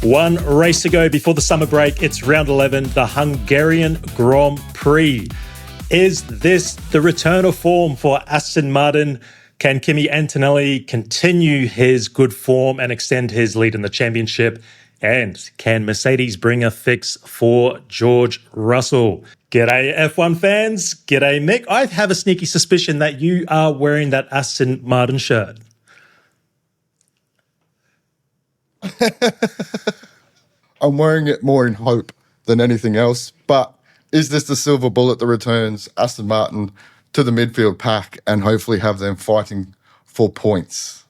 One race to go before the summer break. It's round 11, the Hungarian Grand Prix. Is this the return of form for Aston Martin? Can Kimi Antonelli continue his good form and extend his lead in the championship? And can Mercedes bring a fix for George Russell? G'day F1 fans, g'day Mick. I have a sneaky suspicion that you are wearing that Aston Martin shirt. I'm wearing it more in hope than anything else, but is this the silver bullet that returns Aston Martin to the midfield pack and hopefully have them fighting for points?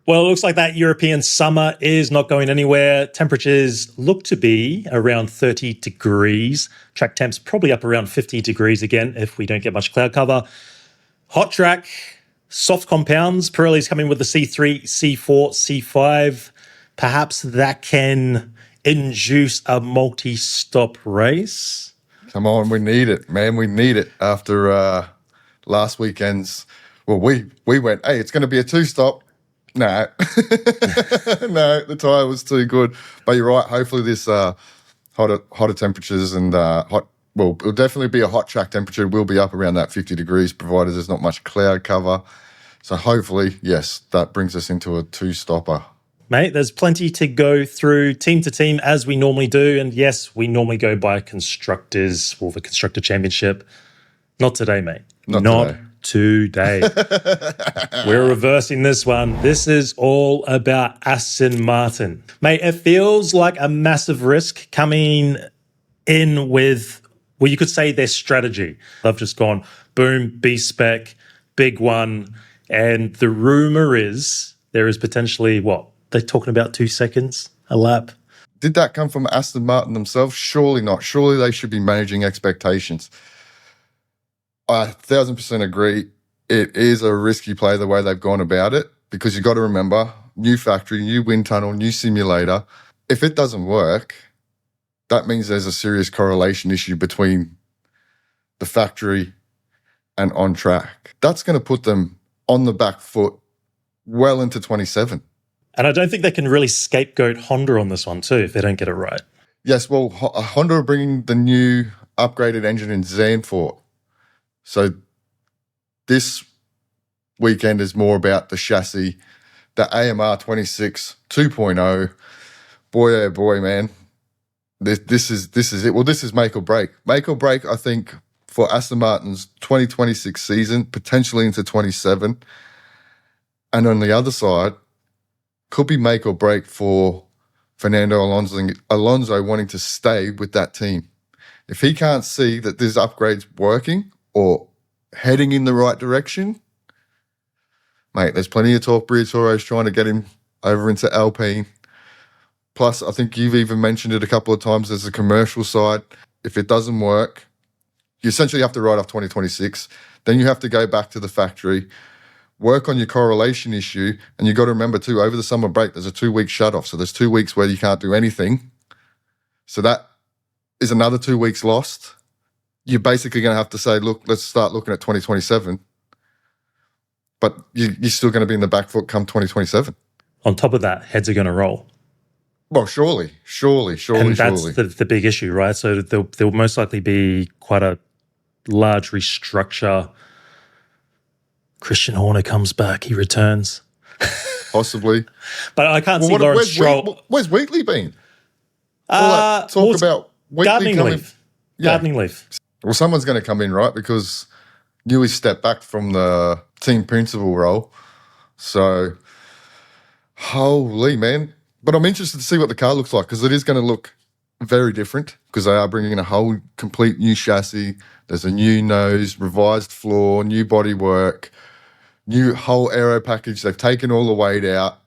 Well, it looks like that European summer is not going anywhere. Temperatures look to be around 30 degrees. Track temps probably up around 50 degrees again if we don't get much cloud cover. Hot track, soft compounds. Pirelli's coming with the C3, C4, C5. Perhaps that can induce a multi-stop race. Come on, we need it, man. We need it after last weekend's. Well, we went, hey, it's going to be a two-stop. No. No, the tyre was too good. But you're right. Hopefully this hotter temperatures and it'll definitely be a hot track temperature. We'll be up around that 50 degrees, provided there's not much cloud cover. So hopefully, yes, that brings us into a two-stopper. Mate, there's plenty to go through team to team as we normally do. And yes, we normally go by constructors or the Constructor Championship. Not today, mate. Not today. We're reversing this one. This is all about Aston Martin. Mate, it feels like a massive risk coming in with, well, you could say their strategy. They've just gone, boom, B-spec, big one. And the rumor is there is potentially, what? They're talking about 2 seconds a lap. Did that come from Aston Martin themselves? Surely not. Surely they should be managing expectations. I 1,000% agree. It is a risky play the way they've gone about it, because you've got to remember, new factory, new wind tunnel, new simulator. If it doesn't work, that means there's a serious correlation issue between the factory and on track. That's going to put them on the back foot well into 27. And I don't think they can really scapegoat Honda on this one too if they don't get it right. Yes, well, Honda are bringing the new upgraded engine in Zandvoort. So this weekend is more about the chassis, the AMR 26 2.0. Boy, oh boy, man. This is it. Well, this is make or break. Make or break, I think, for Aston Martin's 2026 season, potentially into 27. And on the other side, could be make or break for Fernando Alonso wanting to stay with that team. If he can't see that this upgrade's working or heading in the right direction, mate, there's plenty of talk. Briatore's trying to get him over into Alpine. Plus, I think you've even mentioned it a couple of times, there's a commercial side. If it doesn't work, you essentially have to write off 2026. Then you have to go back to the factory, work on your correlation issue, and you've got to remember too, over the summer break, there's a 2-week shut-off. So there's 2 weeks where you can't do anything. So that is another 2 weeks lost. You're basically going to have to say, look, let's start looking at 2027. But you're still going to be in the back foot come 2027. On top of that, heads are going to roll. Well, surely. And that's the big issue, right? So there'll most likely be quite a large restructure. Christian Horner comes back. He returns. Possibly. But I can't see Lawrence Stroll. Where's Wheatley been? All that talk about Wheatley Gardening leave. Well, someone's going to come in, right? Because Newey stepped back from the team principal role. So, holy man. But I'm interested to see what the car looks like, because it is going to look very different, because they are bringing in a whole complete new chassis. There's a new nose, revised floor, new bodywork, new whole aero package. They've taken all the weight out.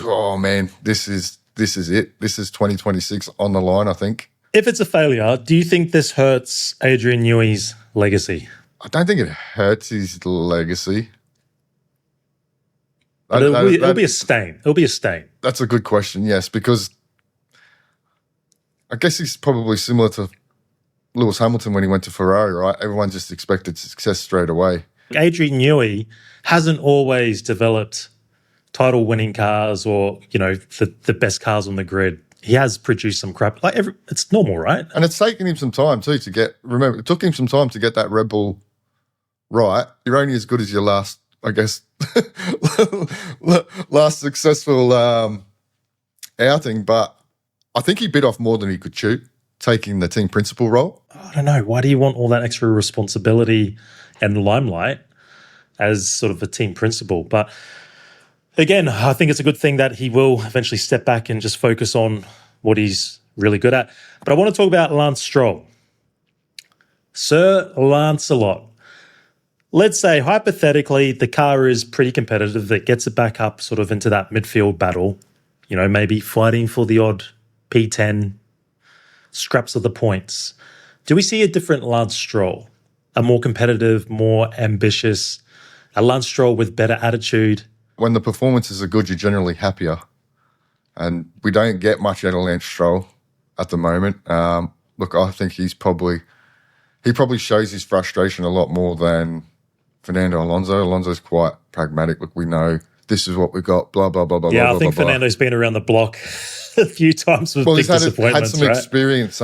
Oh man, this is it. This is 2026 on the line, I think. If it's a failure, do you think this hurts Adrian Newey's legacy? I don't think it hurts his legacy. It'll be a stain. It'll be a stain. That's a good question, yes, because I guess he's probably similar to Lewis Hamilton when he went to Ferrari, right? Everyone just expected success straight away. Adrian Newey hasn't always developed title-winning cars or, the best cars on the grid. he has produced some crap. It's normal, right? And it's taken him some time too to get. Remember, it took him some time to get that Red Bull right. You're only as good as your last, I guess, last successful outing. But I think he bit off more than he could chew, taking the team principal role. I don't know. Why do you want all that extra responsibility and limelight as sort of a team principal? But again, I think it's a good thing that he will eventually step back and just focus on what he's really good at. But I want to talk about Lance Stroll. Sir Lancelot. Let's say, hypothetically, the car is pretty competitive, that gets it back up sort of into that midfield battle, maybe fighting for the odd P10, scraps of the points. Do we see a different Lance Stroll? A more competitive, more ambitious, a Lance Stroll with better attitude? When the performances are good, you're generally happier. And we don't get much out of Lance Stroll at the moment. Look, I think he probably shows his frustration a lot more than Fernando Alonso. Alonso's quite pragmatic. Look, we know this is what we got, blah, blah, blah, blah, yeah, blah, I think blah, Fernando's been around the block a few times with big disappointments, had some experience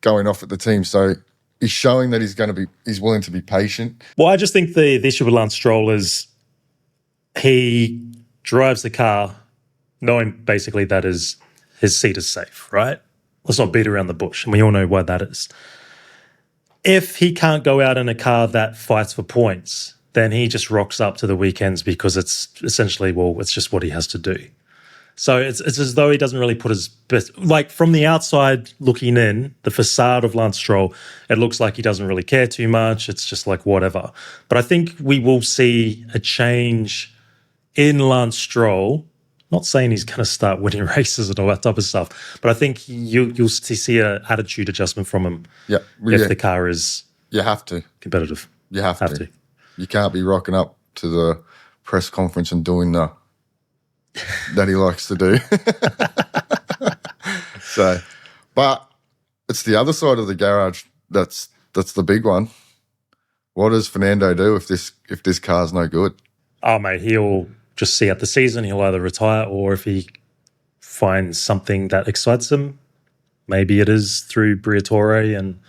going off at the team. So he's showing that he's willing to be patient. Well, I just think the issue with Lance Stroll is he drives the car knowing basically that his seat is safe, right? Let's not beat around the bush, and we all know why that is. If he can't go out in a car that fights for points, then he just rocks up to the weekends because it's essentially, it's just what he has to do. So it's as though he doesn't really put his best. Like, from the outside looking in, the facade of Lance Stroll, it looks like he doesn't really care too much. It's just like whatever. But I think we will see a change in Lance Stroll. Not saying he's going to start winning races and all that type of stuff, but I think you'll see an attitude adjustment from him. Yeah, if the car is competitive. You have to. You can't be rocking up to the press conference and doing that he likes to do. So, but it's the other side of the garage that's the big one. What does Fernando do if this car's no good? Oh, mate, he'll just see out the season. He'll either retire, or if he finds something that excites him, maybe it is through Briatore and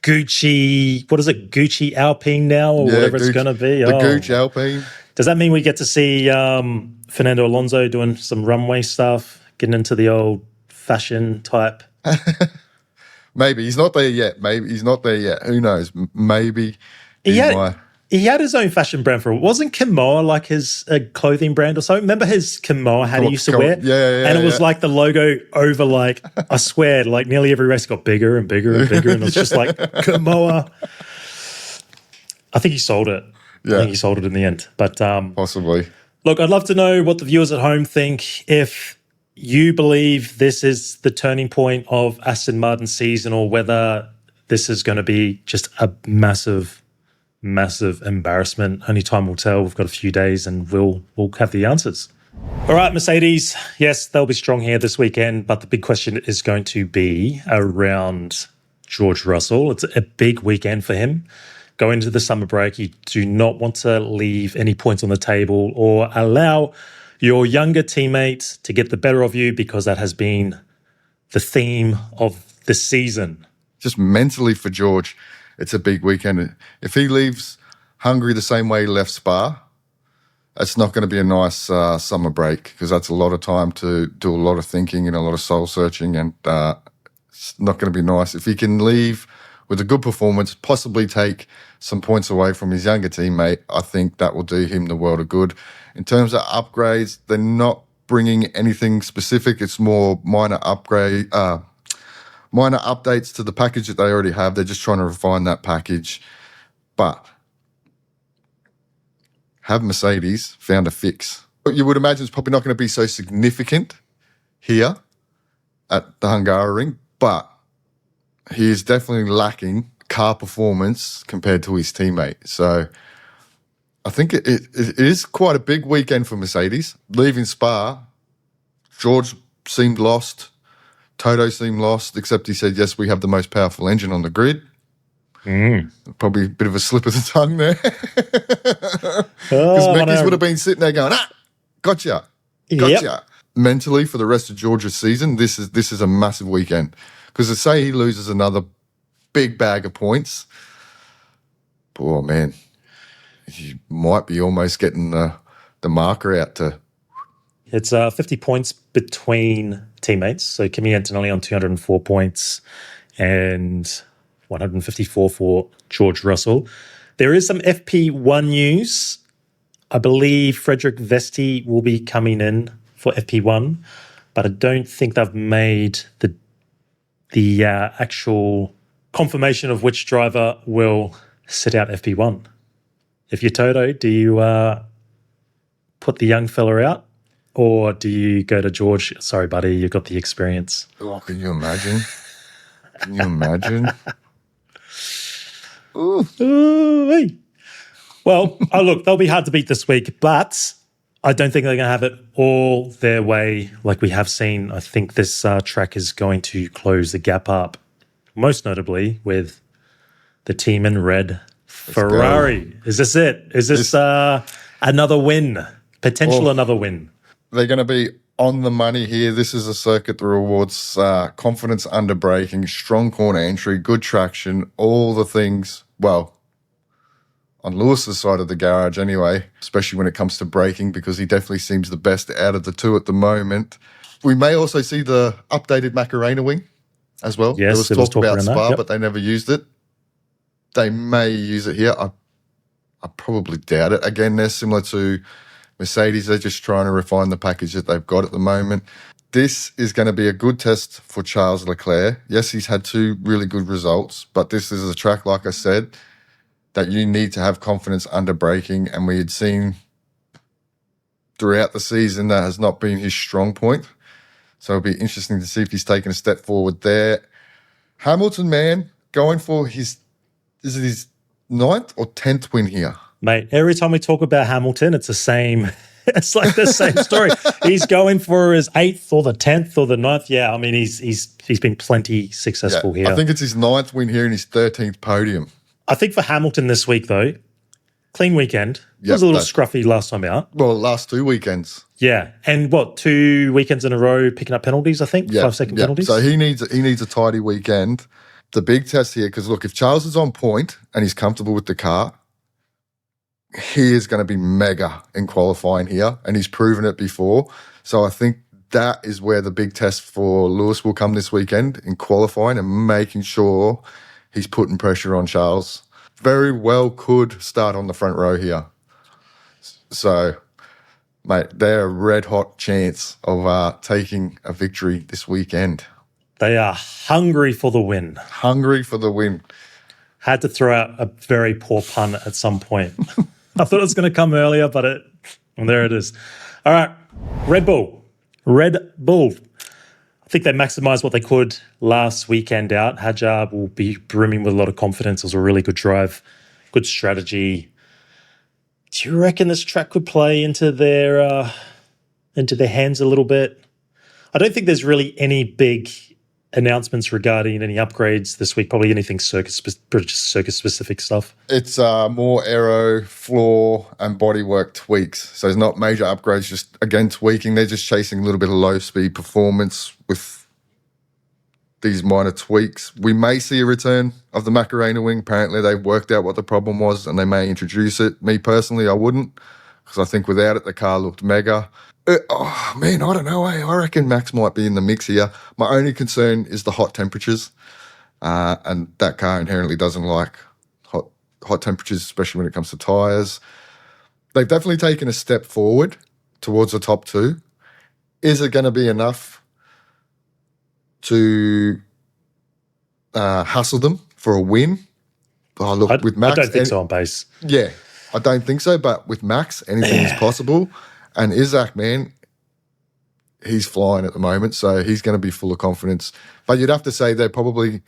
Gucci. What is it? Gucci Alpine now, or whatever it's going to be. The Gucci Alpine. Does that mean we get to see Fernando Alonso doing some runway stuff, getting into the old fashion type? Maybe. He's not there yet. Who knows? Maybe he had his own fashion brand for it. Wasn't Kimoa like his clothing brand or something? Remember his Kimoa hat he used to wear? Yeah. And it was like the logo over, like, I swear, like nearly every race got bigger and bigger and bigger. And it was just like Kimoa. I think he sold it. Yeah. I think he sold it in the end. But possibly. Look, I'd love to know what the viewers at home think. If you believe this is the turning point of Aston Martin's season, or whether this is going to be just a massive embarrassment. Only time will tell. We've got a few days and we'll have the answers. All right, Mercedes. Yes, they'll be strong here this weekend, but the big question is going to be around George Russell. It's a big weekend for him. Going into the summer break, you do not want to leave any points on the table or allow your younger teammate to get the better of you, because that has been the theme of the season. Just mentally for George, it's a big weekend. If he leaves Hungary the same way he left Spa, it's not going to be a nice summer break, because that's a lot of time to do a lot of thinking and a lot of soul searching, and it's not going to be nice. If he can leave with a good performance, possibly take some points away from his younger teammate, I think that will do him the world of good. In terms of upgrades, they're not bringing anything specific. It's more minor updates to the package that they already have. They're just trying to refine that package. But have Mercedes found a fix? You would imagine it's probably not going to be so significant here at the Hungaroring, but he is definitely lacking car performance compared to his teammate. So I think it is quite a big weekend for Mercedes. Leaving Spa, George seemed lost. Toto seemed lost, except he said, yes, we have the most powerful engine on the grid. Probably a bit of a slip of the tongue there. Because Meckies would have been sitting there going, gotcha. Yep. mentally for the rest of George's season, this is a massive weekend. Because to say he loses another big bag of points, oh man, you might be almost getting the marker out to. It's 50 points between teammates. So Kimi Antonelli on 204 points and 154 for George Russell. There is some FP1 news. I believe Frederick Vesti will be coming in for FP1, but I don't think they've made the actual confirmation of which driver will sit out FP1. If you're Toto, do you put the young fella out? Or do you go to George? Sorry, buddy, you've got the experience. Oh, can you imagine? Can you imagine? Ooh. Ooh-wee. Well, look, they'll be hard to beat this week, but I don't think they're going to have it all their way like we have seen. I think this track is going to close the gap up, most notably with the team in red, Ferrari. Is this it? Is this another win? Another win? They're going to be on the money here. This is a circuit that rewards confidence under braking, strong corner entry, good traction, all the things, well, on Lewis's side of the garage anyway, especially when it comes to braking, because he definitely seems the best out of the two at the moment. We may also see the updated Macarena wing as well. Yes, there was talk about Spa, yep. But they never used it. They may use it here. I probably doubt it. Again, they're similar to Mercedes. They're just trying to refine the package that they've got at the moment. This is going to be a good test for Charles Leclerc. Yes, he's had 2 really good results, but this is a track, like I said, that you need to have confidence under braking, and we had seen throughout the season that has not been his strong point. So it'll be interesting to see if he's taken a step forward there. Hamilton, man, going for is it his 9th or 10th win here? Mate, every time we talk about Hamilton, it's the same. It's like the same story. He's going for his 8th or the 10th or the 9th. Yeah, I mean, he's been plenty successful here. I think it's his 9th win here and his 13th podium. I think for Hamilton this week, though, clean weekend. It was a little scruffy last time out. Well, last 2 weekends. Yeah, and 2 weekends in a row picking up penalties, I think, 5-second penalties. So he needs a tidy weekend. The big test here, because look, if Charles is on point and he's comfortable with the car, he is going to be mega in qualifying here, and he's proven it before. So I think that is where the big test for Lewis will come this weekend, in qualifying and making sure he's putting pressure on Charles. Very well could start on the front row here. So, mate, they're a red-hot chance of taking a victory this weekend. They are hungry for the win. Hungry for the win. Had to throw out a very poor pun at some point. I thought it was going to come earlier, but there it is. All right, Red Bull. I think they maximised what they could last weekend out. Hadjar will be brimming with a lot of confidence. It was a really good drive, good strategy. Do you reckon this track could play into their hands a little bit? I don't think there's really any big announcements regarding any upgrades this week, probably anything circuit-specific stuff. It's more aero, floor, and bodywork tweaks. So there's not major upgrades, just, again, tweaking. They're just chasing a little bit of low-speed performance with these minor tweaks. We may see a return of the Macarena wing. Apparently they've worked out what the problem was and they may introduce it. Me, personally, I wouldn't, because I think without it, the car looked mega. I don't know. I reckon Max might be in the mix here. My only concern is the hot temperatures, and that car inherently doesn't like hot temperatures, especially when it comes to tyres. They've definitely taken a step forward towards the top 2. Is it going to be enough to hustle them for a win? Oh, look, with Max, I don't think so on pace. Yeah, I don't think so. But with Max, anything is possible. And Isaac, man, he's flying at the moment, so he's going to be full of confidence. But you'd have to say they're probably,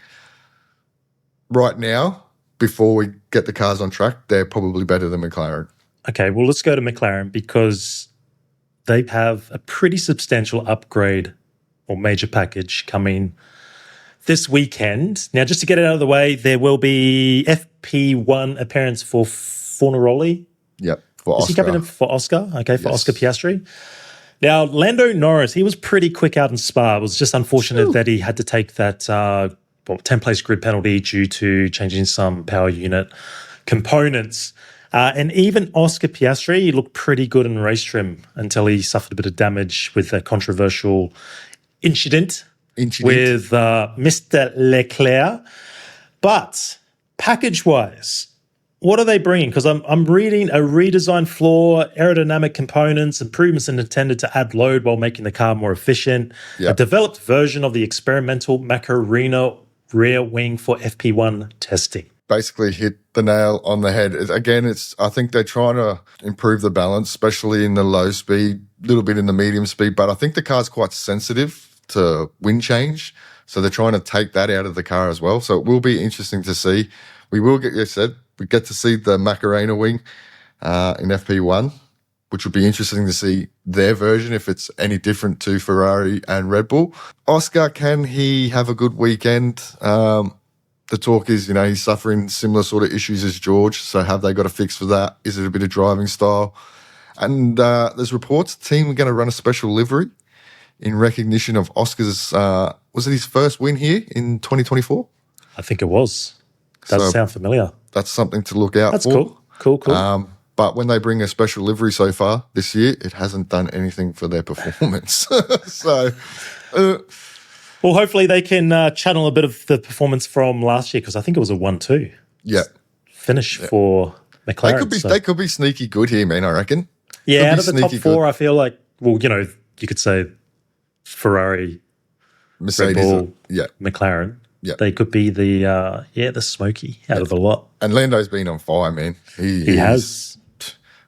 right now, before we get the cars on track, they're probably better than McLaren. Okay, well, let's go to McLaren because they have a pretty substantial upgrade or major package coming this weekend. Now, just to get it out of the way, there will be FP1 appearance for Fornaroli. Yep. Is he coming in for Oscar? Okay, for yes. Oscar Piastri. Now, Lando Norris, he was pretty quick out in Spa. It was just unfortunate that he had to take that 10-place grid penalty due to changing some power unit components. And even Oscar Piastri, he looked pretty good in race trim until he suffered a bit of damage with a controversial incident. With Mr. Leclerc. But package-wise, what are they bringing? Because I'm reading a redesigned floor, aerodynamic components, improvements intended to add load while making the car more efficient, a developed version of the experimental Macarena rear wing for FP1 testing. Basically hit the nail on the head. Again, I think they're trying to improve the balance, especially in the low speed, a little bit in the medium speed, but I think the car's quite sensitive to wind change. So they're trying to take that out of the car as well. So it will be interesting to see. We will get, we get to see the Macarena wing in FP1, which would be interesting to see their version if it's any different to Ferrari and Red Bull. Oscar, can he have a good weekend? The talk is, he's suffering similar sort of issues as George. So have they got a fix for that? Is it a bit of driving style? And there's reports the team are going to run a special livery in recognition of Oscar's, was it his first win here in 2024? I think it was. Does sound familiar. That's something to look out for. That's cool. But when they bring a special livery so far this year, it hasn't done anything for their performance. Well, hopefully they can channel a bit of the performance from last year, because I think it was a 1-2 finish for McLaren. They could be sneaky good here, man, I reckon. Yeah, out of the top four, I feel like, well, you could say Ferrari, Mercedes, Red Bull, McLaren. Yeah, they could be the smoky out of the lot. And Lando's been on fire, man. He has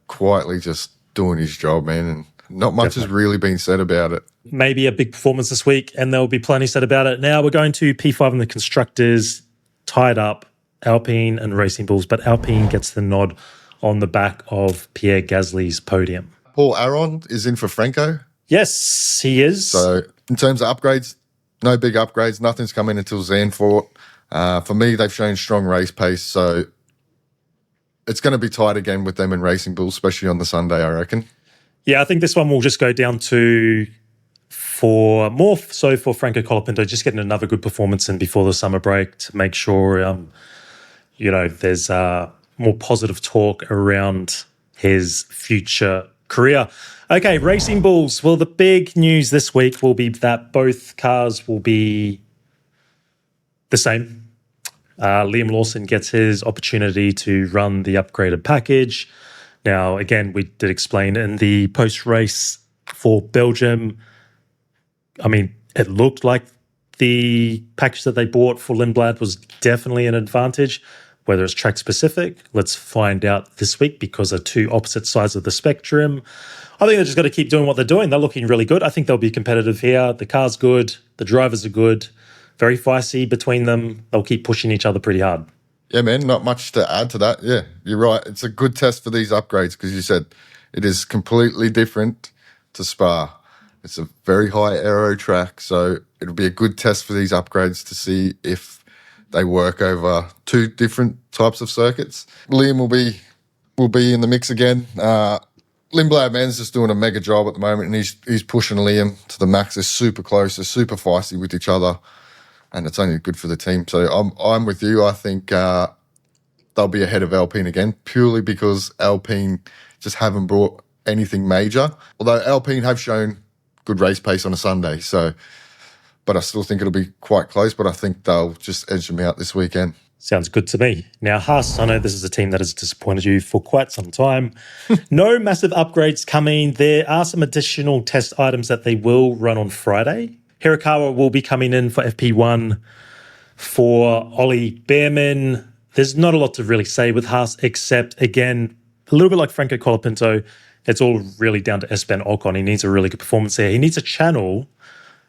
quietly just doing his job, man, and not much has really been said about it. Maybe a big performance this week, and there will be plenty said about it. Now we're going to P5 in the constructors, tied up Alpine and Racing Bulls, but Alpine gets the nod on the back of Pierre Gasly's podium. Paul Aron is in for Franco. Yes, he is. So in terms of upgrades, no big upgrades. Nothing's coming until Zandvoort. For me, they've shown strong race pace, so it's going to be tight again with them and Racing Bulls, especially on the Sunday, I reckon. Yeah, I think this one will just go down to for Franco Colapinto, just getting another good performance in before the summer break to make sure, there's more positive talk around his future career. Okay, Racing Bulls. Well, the big news this week will be that both cars will be the same. Liam Lawson gets his opportunity to run the upgraded package. Now, again, we did explain in the post-race for Belgium, I mean, it looked like the package that they bought for Lindblad was definitely an advantage. Whether it's track-specific, let's find out this week, because they're two opposite sides of the spectrum. I think they're just got to keep doing what they're doing. They're looking really good. I think they'll be competitive here. The car's good. The drivers are good. Very feisty between them. They'll keep pushing each other pretty hard. Yeah, man, not much to add to that. Yeah, you're right. It's a good test for these upgrades, because you said it is completely different to Spa. It's a very high aero track, so it'll be a good test for these upgrades to see if they work over two different types of circuits. Liam will be in the mix again. Lindblad, man's just doing a mega job at the moment, and he's pushing Liam to the max. They're super close. They're super feisty with each other, and it's only good for the team. So I'm with you. I think they'll be ahead of Alpine again, purely because Alpine just haven't brought anything major. Although Alpine have shown good race pace on a Sunday, but I still think it'll be quite close, but I think they'll just edge them out this weekend. Sounds good to me. Now, Haas, I know this is a team that has disappointed you for quite some time. No massive upgrades coming. There are some additional test items that they will run on Friday. Hirakawa will be coming in for FP1 for Ollie Behrman. There's not a lot to really say with Haas, except, again, a little bit like Franco Colapinto, it's all really down to Esteban Ocon. He needs a really good performance there. He needs to channel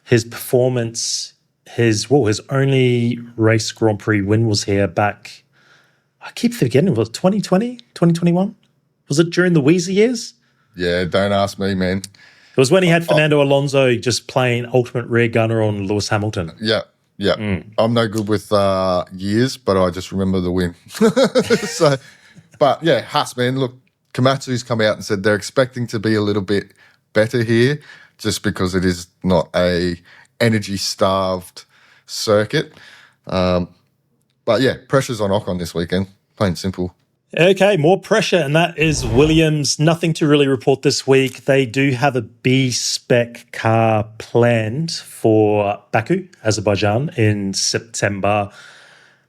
his performance. His only race Grand Prix win was here back, I keep forgetting, was it 2020, 2021? Was it during the Weezy years? Yeah, don't ask me, man. It was when he had Fernando Alonso just playing ultimate rear gunner on Lewis Hamilton. Yeah. I'm no good with years, but I just remember the win. But yeah, Haas, man, look, Komatsu's come out and said they're expecting to be a little bit better here, just because it is not a energy-starved circuit. But yeah, pressure's on Ocon this weekend, plain and simple. Okay, more pressure, and that is Williams. Nothing to really report this week. They do have a B-spec car planned for Baku, Azerbaijan, in September.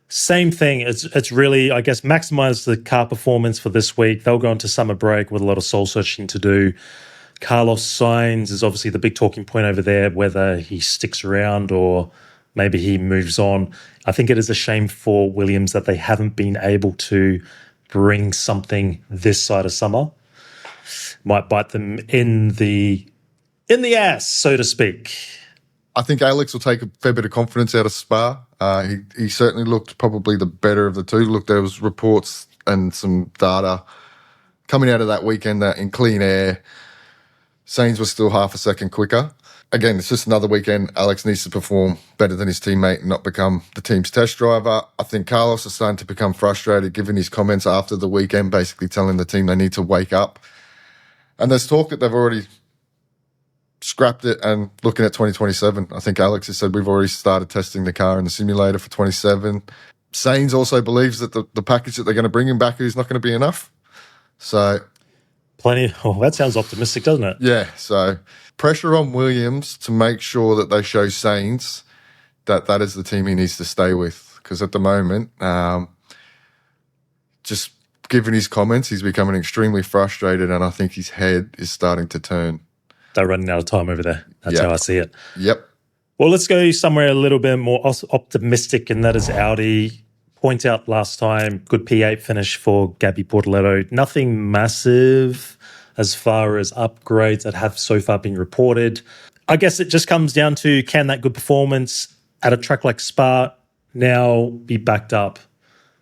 Same thing. It's really, I guess, maximize the car performance for this week. They'll go into summer break with a lot of soul searching to do. Carlos Sainz is obviously the big talking point over there, whether he sticks around or maybe he moves on. I think it is a shame for Williams that they haven't been able to bring something this side of summer. Might bite them in the ass, so to speak. I think Alex will take a fair bit of confidence out of Spa. He certainly looked probably the better of the two. Look, there was reports and some data coming out of that weekend that in clean air, Sainz was still half a second quicker. Again, it's just another weekend. Alex needs to perform better than his teammate and not become the team's test driver. I think Carlos is starting to become frustrated, given his comments after the weekend, basically telling the team they need to wake up. And there's talk that they've already scrapped it and looking at 2027. I think Alex has said we've already started testing the car in the simulator for 27. Sainz also believes that the package that they're going to bring in Baku is not going to be enough. So... that sounds optimistic, doesn't it? Yeah, so pressure on Williams to make sure that they show Sainz that is the team he needs to stay with. Because at the moment, just given his comments, he's becoming extremely frustrated, and I think his head is starting to turn. They're running out of time over there. That's how I see it. Yep. Well, let's go somewhere a little bit more optimistic, and that is Audi. Point out last time, good P8 finish for Gabby Bortoletto. Nothing massive as far as upgrades that have so far been reported. I guess it just comes down to, can that good performance at a track like Spa now be backed up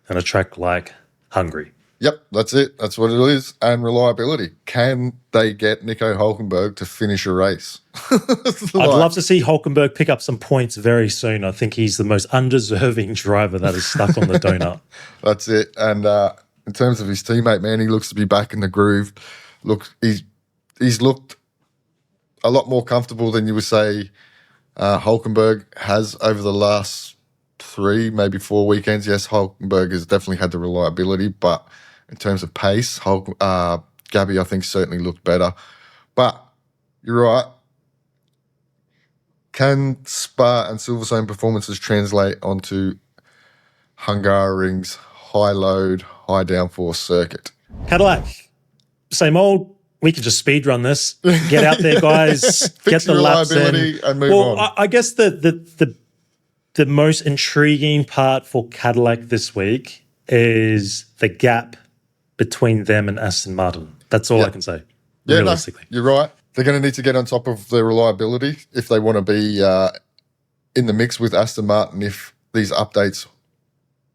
on a track like Hungary? Yep, that's it. That's what it is. And reliability. Can they get Nico Hülkenberg to finish a race? I'd love to see Hülkenberg pick up some points very soon. I think he's the most undeserving driver that is stuck on the donut. That's it. And in terms of his teammate, man, he looks to be back in the groove. Look, he's looked a lot more comfortable than you would say Hülkenberg has over the last 3, maybe 4 weekends. Yes, Hülkenberg has definitely had the reliability, but in terms of pace, Gabby, I think, certainly looked better. But you're right. Can Spa and Silverstone performances translate onto Hungaroring's high-load, high-downforce circuit? Cadillac, same old. We could just speed run this. Get out there, guys. Get the laps in. And move on. I guess the most intriguing part for Cadillac this week is the gap between them and Aston Martin. That's all I can say, realistically. No, you're right. They're going to need to get on top of their reliability if they want to be in the mix with Aston Martin if these updates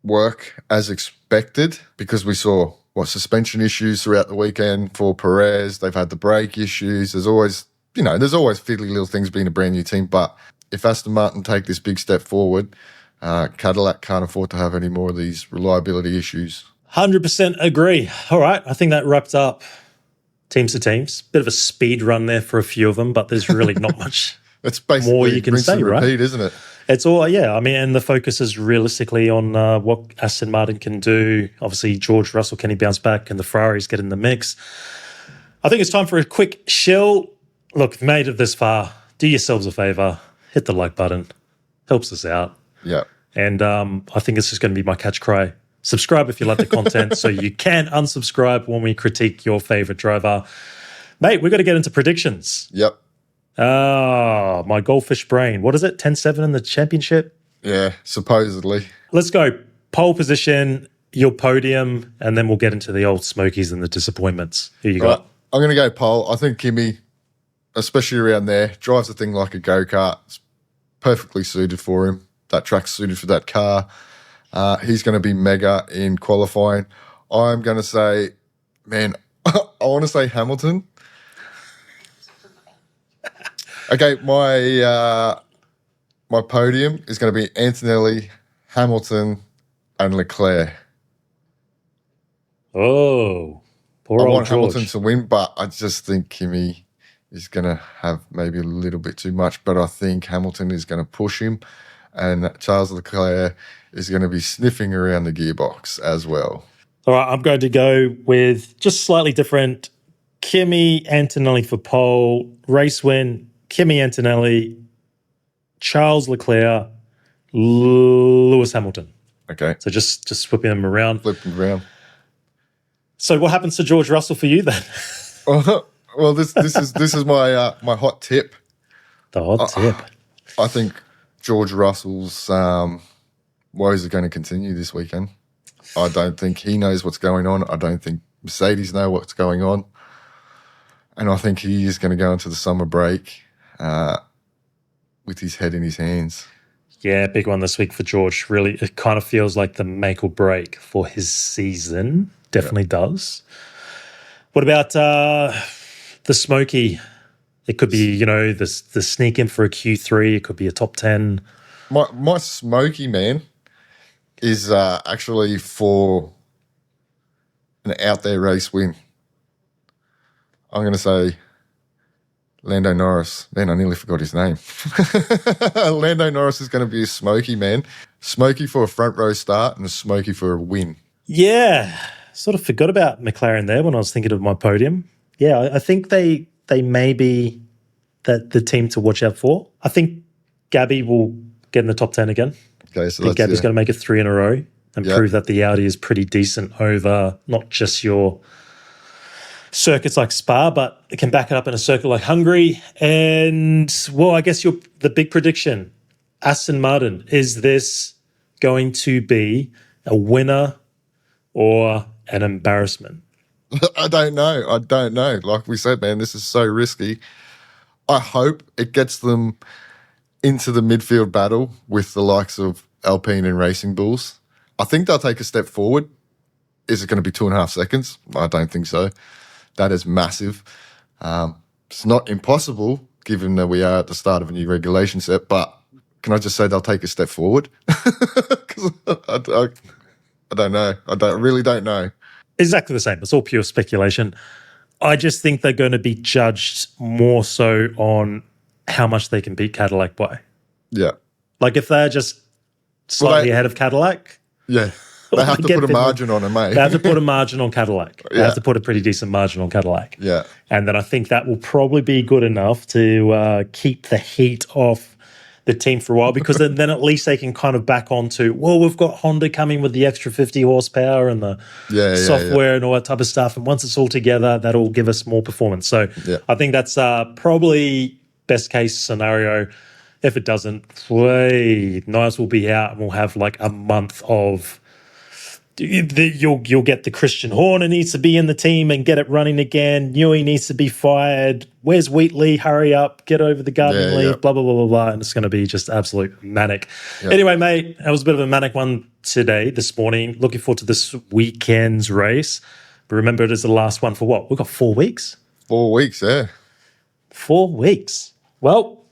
work as expected, because we saw suspension issues throughout the weekend for Perez. They've had the brake issues. There's always fiddly little things being a brand new team, but if Aston Martin take this big step forward, Cadillac can't afford to have any more of these reliability issues. 100% agree. All right, I think that wrapped up teams to teams. Bit of a speed run there for a few of them, but there's really not much it's basically more you can say, right? Repeat, isn't it? It's all, I mean, and the focus is realistically on what Aston Martin can do. Obviously, George Russell, can he bounce back? And the Ferraris get in the mix? I think it's time for a quick shill. Look, made it this far. Do yourselves a favor. Hit the like button. Helps us out. Yeah. And I think it's just going to be my catch cry. Subscribe if you like the content so you can unsubscribe when we critique your favorite driver. Mate, we've got to get into predictions. Yep. Oh, my goldfish brain. What is it? 10-7 in the championship? Yeah, supposedly. Let's go. Pole position, your podium, and then we'll get into the old smokies and the disappointments. Who you got? Right. I'm going to go pole. I think Kimi, especially around there, drives the thing like a go-kart. It's perfectly suited for him. That track's suited for that car. He's going to be mega in qualifying. I'm going to say, man, I want to say Hamilton. Okay, my podium is going to be Antonelli, Hamilton, and Leclerc. Oh, poor I old want George. Hamilton to win, but I just think Kimi is going to have maybe a little bit too much, but I think Hamilton is going to push him, and Charles Leclerc is going to be sniffing around the gearbox as well. All right, I'm going to go with just slightly different. Kimi Antonelli for pole, race win, Kimi Antonelli, Charles Leclerc, Lewis Hamilton. Okay. So just flipping them around. Flipping around. So what happens to George Russell for you then? Well, this is my my hot tip. The hot tip. I think George Russell's woes are going to continue this weekend. I don't think he knows what's going on. I don't think Mercedes know what's going on. And I think he is going to go into the summer break with his head in his hands. Yeah, big one this week for George. Really, it kind of feels like the make or break for his season. Definitely does. What about the Smokey? It could be, the sneak in for a Q3. It could be a top 10. My Smokey, man, is actually for an out there race win. I'm going to say Lando Norris. Man, I nearly forgot his name. Lando Norris is going to be a Smokey, man. Smokey for a front row start and a Smokey for a win. Yeah, sort of forgot about McLaren there when I was thinking of my podium. Yeah, I think they may be the team to watch out for. I think Gabby will get in the top 10 again. Okay, so I think Gabby's going to make it 3 in a row and prove that the Audi is pretty decent over not just your circuits like Spa, but it can back it up in a circuit like Hungary. And, well, I guess the big prediction, Aston Martin, is this going to be a winner or an embarrassment? I don't know. Like we said, man, this is so risky. I hope it gets them into the midfield battle with the likes of Alpine and Racing Bulls. I think they'll take a step forward. Is it going to be 2.5 seconds? I don't think so. That is massive. It's not impossible, given that we are at the start of a new regulation set, but can I just say they'll take a step forward? Because I don't know. I really don't know. Exactly the same. It's all pure speculation. I just think they're going to be judged more so on how much they can beat Cadillac by. Yeah. Like if they're just slightly ahead of Cadillac. Yeah. They have to put a margin on them, mate. They have to put a margin on Cadillac. They have to put a pretty decent margin on Cadillac. Yeah. And then I think that will probably be good enough to keep the heat off the team for a while, because then at least they can kind of back onto, well, we've got Honda coming with the extra 50 horsepower and the software and all that type of stuff. And once it's all together, that'll give us more performance. So I think that's probably best case scenario. If it doesn't, Niles will be out and we'll have like a month of you'll get the Christian Horner needs to be in the team and get it running again. Newey needs to be fired. Where's Wheatley? Hurry up, get over the gardening leave, blah, blah, blah, blah, blah. And it's going to be just absolute manic. Anyway, mate, that was a bit of a manic one this morning. Looking forward to this weekend's race. But remember, it is the last one for what? We've got 4 weeks? 4 weeks, yeah. 4 weeks. Well,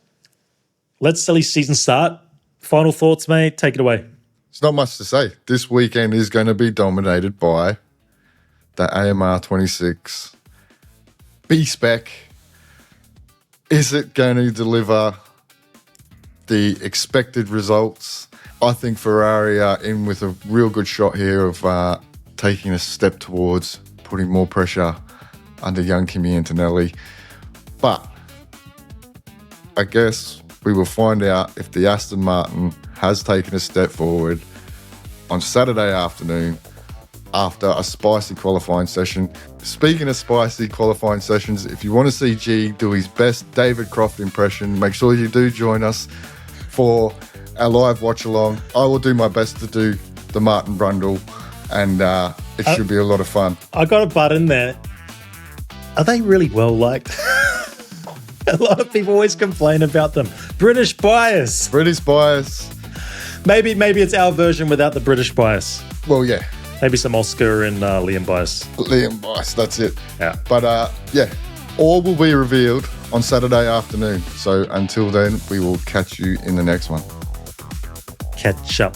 let's silly season start. Final thoughts, mate. Take it away. It's not much to say. This weekend is going to be dominated by the AMR 26 B-Spec. Is it going to deliver the expected results? I think Ferrari are in with a real good shot here of taking a step towards putting more pressure under young Kimi Antonelli. But I guess we will find out if the Aston Martin has taken a step forward on Saturday afternoon after a spicy qualifying session. Speaking of spicy qualifying sessions, if you want to see G do his best David Croft impression, make sure you do join us for our live watch along. I will do my best to do the Martin Brundle, and it should be a lot of fun. I got a button there. Are they really well liked? A lot of people always complain about them. British bias. Maybe it's our version without the British bias. Well, yeah. Maybe some Oscar and Liam bias. That's it. Yeah. But all will be revealed on Saturday afternoon. So until then, we will catch you in the next one. Catch up.